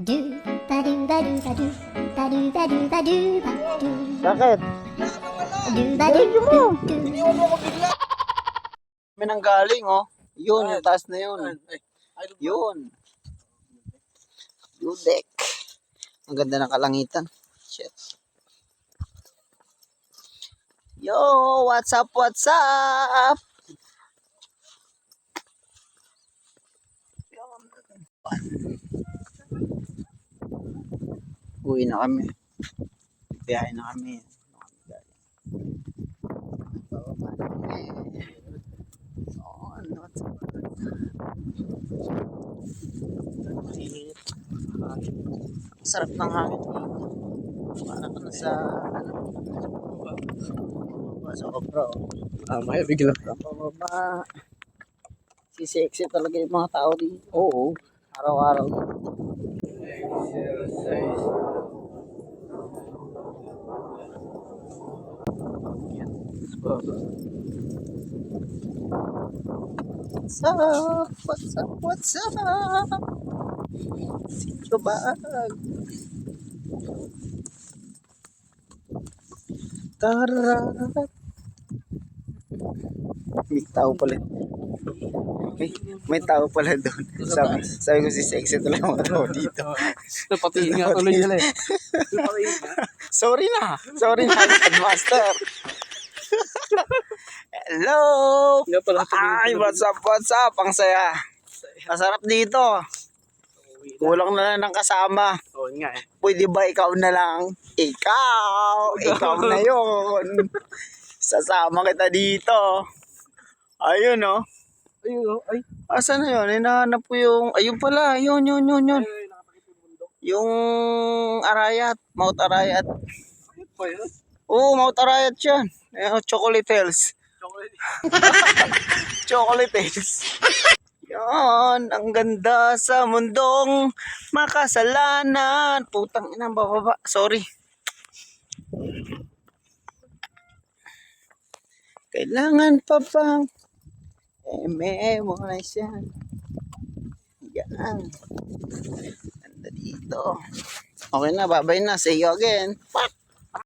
Do ba do ba do ba do ba do ba do ba do ba do Bakit? do ba do do do. Iniwan mo ko bigla. May nanggaling, oh. Yun, yung taas na yun. Yun. Dudek. Ang ganda ng kalangitan. Shit. Yo, what's up, what's up? Uwi na kami. Biyahe na kami. Bababa na kami. Sarap ng hangin dito. Para ka na sa sobra. May bigla. Pababa. Si sexy talaga yung mga tao dito. Oo. Araw-araw. What's up? What's up? What's up? Sino bag? Tararat. May tao pala. May tao pala doon. Sabi ko si sexy ito lang mga tao dito. Napatiin nga tuloy nila eh. Sorry na. Sorry na, Master. Hello. Nga pala Ay, what's up, what's up? Ang saya. Masarap dito. Kulang na lang ng kasama. Oo nga eh. Pwede ba ikaw na lang? Ikaw na yon. Sasama kita dito. Ayun, oh. Ayun o. Ay. Asan na yun? Hinahanap ko yung... Ayun pala. Yun. Yung Arayat. Mount Arayat. Ayun pa yun. Oo, Mount Arayat yan. Chocolate Hills. Chocolate. Chocolate Hills. Yan. Ang ganda sa mundong makasalanan. Putang ina, bababa. Sorry. Kailangan pa bang memorize yan? Yan. Ganda dito. Okay na, babay na. See you again. Pak!